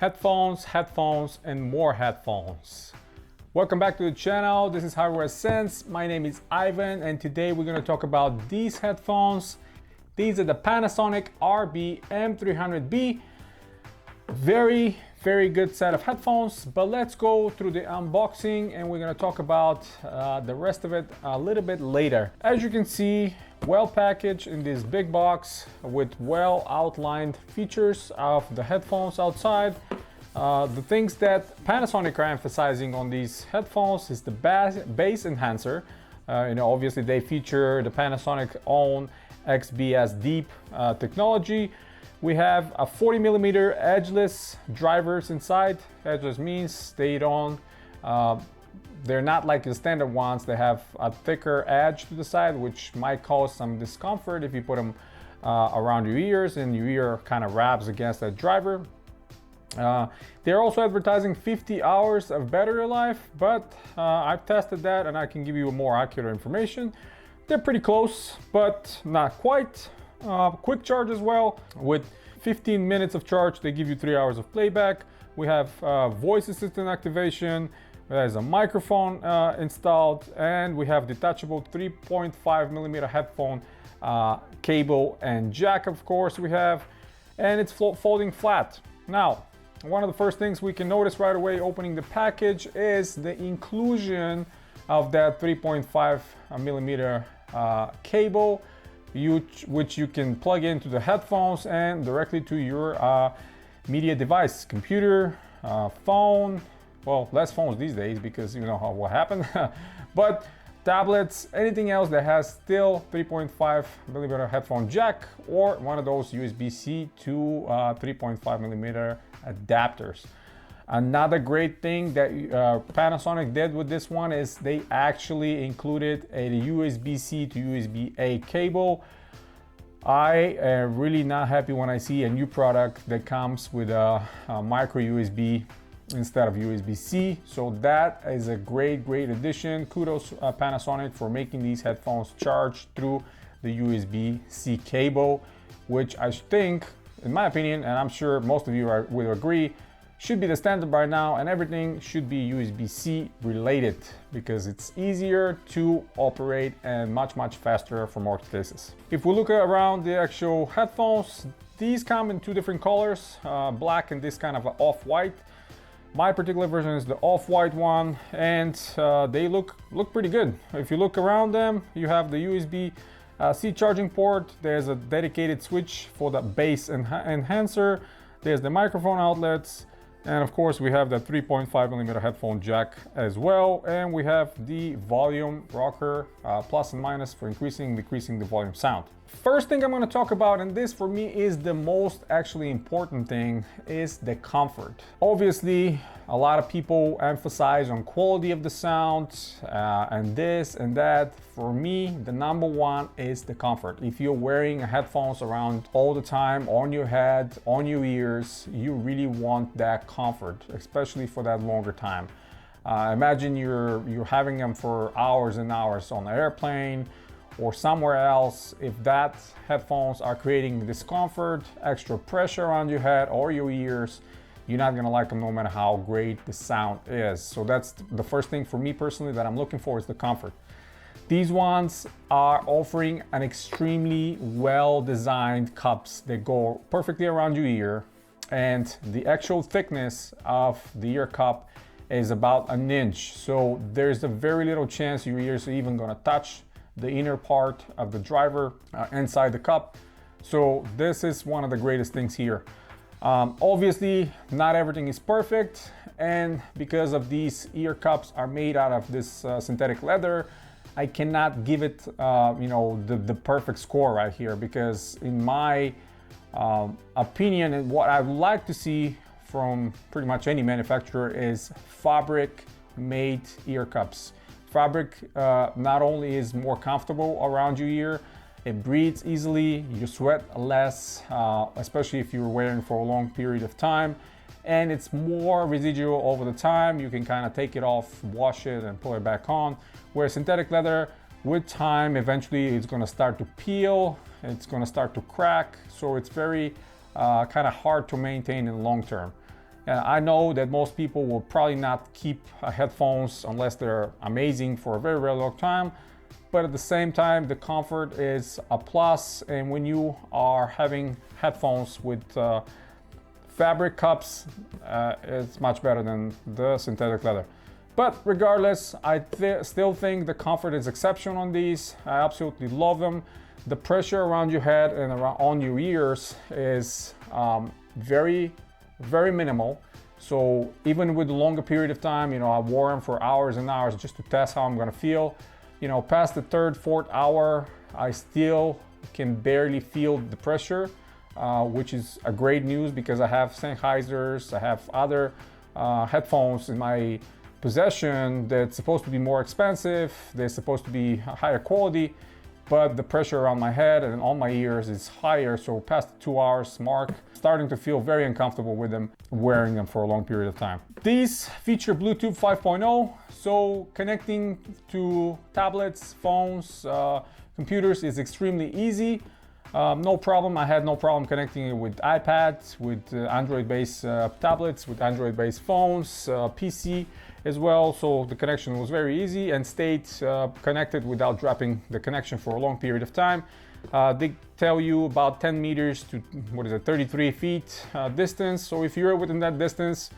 headphones, and more headphones. Welcome back to the channel. This is Hardware Sense. My name is Ivan, and today we're going to talk about these headphones. These are the Panasonic RB-M300B. Very good set of headphones, but let's go through the unboxing and we're going to talk about the rest of it a little bit later. As you can see, well packaged in this big box with well outlined features of the headphones outside. The things that Panasonic are emphasizing on these headphones is the bass enhancer. Obviously they feature the Panasonic own XBS Deep technology. We have a 40mm edgeless drivers inside. Edgeless means they're not like the standard ones. They have a thicker edge to the side, which might cause some discomfort if you put them around your ears and your ear kind of rubs against that driver. They're also advertising 50 hours of battery life, but I've tested that and I can give you more accurate information. They're pretty close, but not quite. Quick charge as well. With 15 minutes of charge, they give you 3 hours of playback. We have voice assistant activation. There's a microphone installed, and we have detachable 3.5mm headphone cable and jack, of course we have, and it's folding flat. Now, one of the first things we can notice right away opening the package is the inclusion of that 3.5mm cable, which you can plug into the headphones and directly to your media device, computer, phone. Well, less phones these days because you know what happened. But tablets, anything else that has still 3.5mm headphone jack or one of those USB-C to 3.5mm adapters. Another great thing that Panasonic did with this one is they actually included a USB-C to USB-A cable. I am really not happy when I see a new product that comes with a micro USB instead of USB-C. So that is a great addition. Kudos Panasonic for making these headphones charge through the USB-C cable, which I think, in my opinion, and I'm sure most of you will agree, should be the standard by now, and everything should be USB-C related because it's easier to operate and much faster for most cases. If we look around the actual headphones, these come in two different colors, black and this kind of off-white. My particular version is the off-white one, and they look pretty good. If you look around them, you have the USB-C charging port. There's a dedicated switch for the bass enhancer. There's the microphone outlets. And of course we have the 3.5mm headphone jack as well, and we have the volume rocker, plus and minus for increasing, decreasing the volume sound. First thing I'm going to talk about, and this for me is the most actually important thing, is the comfort. Obviously a lot of people emphasize on quality of the sound and this and that. For me, the number one is the comfort. If you're wearing headphones around all the time, on your head, on your ears, you really want that comfort, especially for that longer time. Imagine you're having them for hours and hours on an airplane or somewhere else. If that headphones are creating discomfort, extra pressure on your head or your ears, you're not gonna like them no matter how great the sound is. So that's the first thing for me personally that I'm looking for, is the comfort. These ones are offering an extremely well-designed cups that go perfectly around your ear, and the actual thickness of the ear cup is about an inch. So there's a very little chance your ears are even gonna touch the inner part of the driver inside the cup. So this is one of the greatest things here. Obviously not everything is perfect, and because of these ear cups are made out of this synthetic leather, I cannot give it the perfect score right here, because in my opinion, and what I would like to see from pretty much any manufacturer, is fabric made ear cups. Fabric not only is more comfortable around your ear, it breathes easily, you sweat less, especially if you're wearing for a long period of time, and it's more residual over the time. You can kind of take it off, wash it, and pull it back on. Where synthetic leather, with time, eventually it's going to start to peel, it's going to start to crack, so it's very kind of hard to maintain in the long term. I know that most people will probably not keep headphones unless they're amazing for a very, very long time. But at the same time, the comfort is a plus. And when you are having headphones with fabric cups, it's much better than the synthetic leather. But regardless, I still think the comfort is exceptional on these. I absolutely love them. The pressure around your head and around on your ears is very, very minimal. So even with a longer period of time, you know, I wore them for hours and hours just to test how I'm gonna feel. You know, past the third, fourth hour, I still can barely feel the pressure, which is a great news because I have Sennheisers, I have other headphones in my possession that's supposed to be more expensive, they're supposed to be higher quality, but the pressure around my head and on my ears is higher. So past the 2 hours mark, starting to feel very uncomfortable with them, wearing them for a long period of time. These feature Bluetooth 5.0, so connecting to tablets, phones, computers is extremely easy. No problem. I had no problem connecting it with iPads, with Android-based tablets, with Android-based phones, PC as well. So the connection was very easy and stayed connected without dropping the connection for a long period of time. They tell you about 10 meters to, 33 feet distance. So if you're within that distance,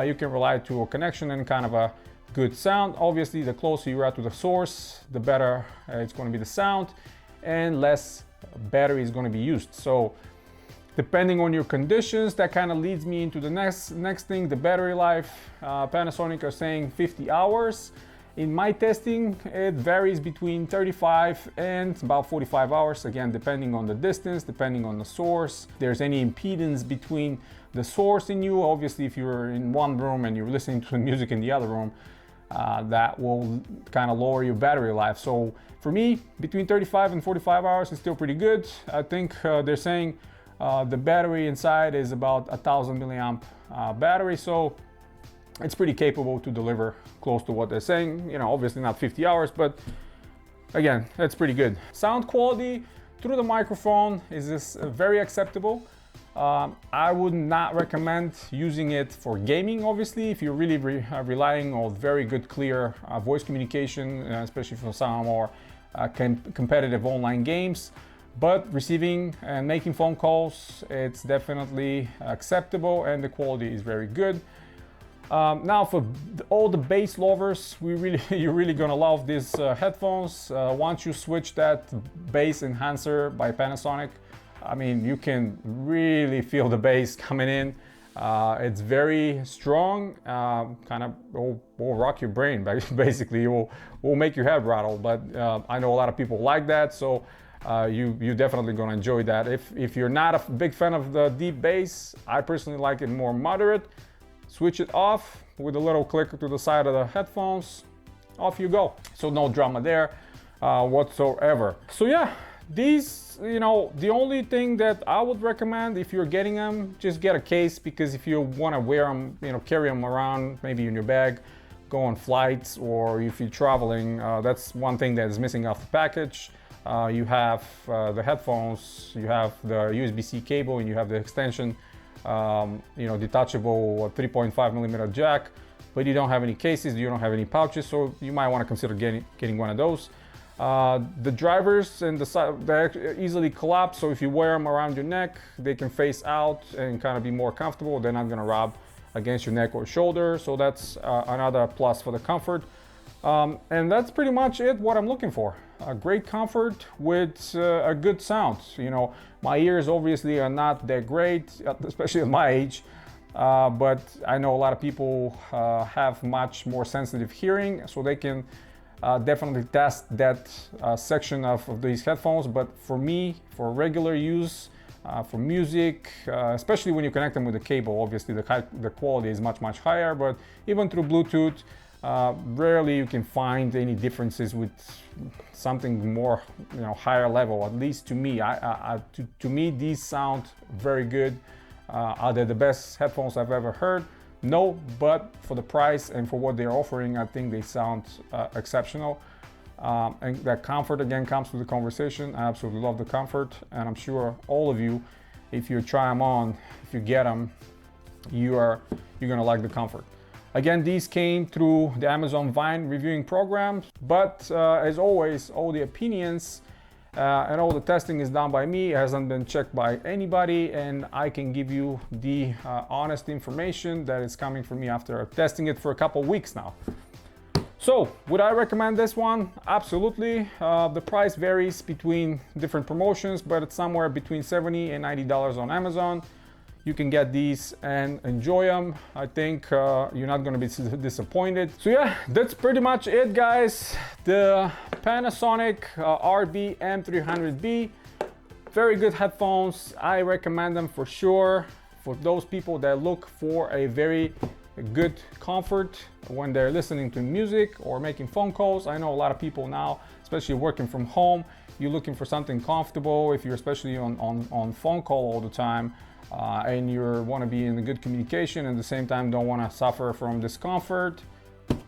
you can rely to a connection and kind of a good sound. Obviously, the closer you are to the source, the better it's going to be the sound and less battery is going to be used. So depending on your conditions, that kind of leads me into the next thing, the battery life. Panasonic are saying 50 hours. In my testing, it varies between 35 and about 45 hours, again, depending on the distance, depending on the source. If there's any impedance between the source and you, obviously if you're in one room and you're listening to music in the other room, that will kind of lower your battery life. So for me, between 35 and 45 hours is still pretty good. I think they're saying the battery inside is about 1,000 milliamp battery, so it's pretty capable to deliver close to what they're saying. You know, obviously not 50 hours, but again, that's pretty good. Sound quality through the microphone is very acceptable. I would not recommend using it for gaming, obviously, if you're really relying on very good, clear voice communication, especially for some more competitive online games. But receiving and making phone calls, it's definitely acceptable and the quality is very good. Now for all the bass lovers, you're really gonna love these headphones. Once you switch that bass enhancer by Panasonic, I mean, you can really feel the bass coming in. It's very strong, kind of will rock your brain, basically. It will make your head rattle, but I know a lot of people like that, so you're definitely gonna enjoy that. If you're not a big fan of the deep bass, I personally like it more moderate. Switch it off with a little click to the side of the headphones, off you go. So no drama there whatsoever. So yeah, these, you know, the only thing that I would recommend if you're getting them, just get a case, because if you want to wear them, you know, carry them around, maybe in your bag, go on flights, or if you're traveling, that's one thing that is missing off the package. You have the headphones, you have the USB-C cable, and you have the extension, you know, detachable 3.5 millimeter jack, but you don't have any cases, you don't have any pouches, so you might want to consider getting one of those. The drivers and the side, they easily collapse, so if you wear them around your neck, they can face out and kind of be more comfortable. They're not going to rub against your neck or shoulder, so that's another plus for the comfort. And that's pretty much it, what I'm looking for. A great comfort with a good sound. You know, my ears obviously are not that great, especially at my age, but I know a lot of people have much more sensitive hearing, so they can definitely test that section of these headphones. But for me, for regular use, for music, especially when you connect them with a cable, obviously the quality is much higher, but even through Bluetooth, rarely you can find any differences with something more, you know, higher level. At least to me, to me, these sound very good. Are they the best headphones I've ever heard? No, but for the price and for what they're offering, I think they sound exceptional. And that comfort again comes to the conversation. I absolutely love the comfort, and I'm sure all of you, if you try them on, if you get them, you're gonna like the comfort. Again, these came through the Amazon Vine reviewing program, but as always, all the opinions and all the testing is done by me. It hasn't been checked by anybody, and I can give you the honest information that is coming from me after testing it for a couple weeks now. So, would I recommend this one? Absolutely. The price varies between different promotions, but it's somewhere between $70 and $90 on Amazon. You can get these and enjoy them. I think you're not gonna be disappointed. So yeah, that's pretty much it, guys. The Panasonic RB-M300B, very good headphones. I recommend them for sure for those people that look for a very good comfort when they're listening to music or making phone calls. I know a lot of people now, especially working from home, you're looking for something comfortable if you're especially on phone call all the time. And you want to be in a good communication and at the same time don't want to suffer from discomfort.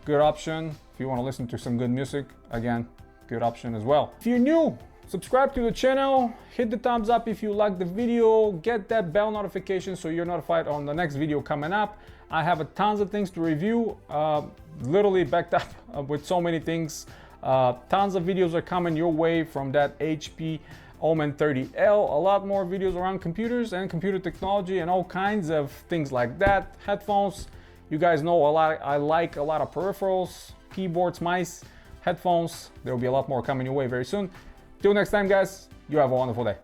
Good option. If you want to listen to some good music, again, good option as well. If you're new, subscribe to the channel, hit the thumbs up if you like the video, get that bell notification so you're notified on the next video coming up. I have tons of things to review, literally backed up with so many things. Tons of videos are coming your way from that HP Omen 30L, a lot more videos around computers and computer technology and all kinds of things like that. Headphones, you guys know a lot. I like a lot of peripherals, keyboards, mice, headphones. There will be a lot more coming your way very soon. Till next time, guys, you have a wonderful day.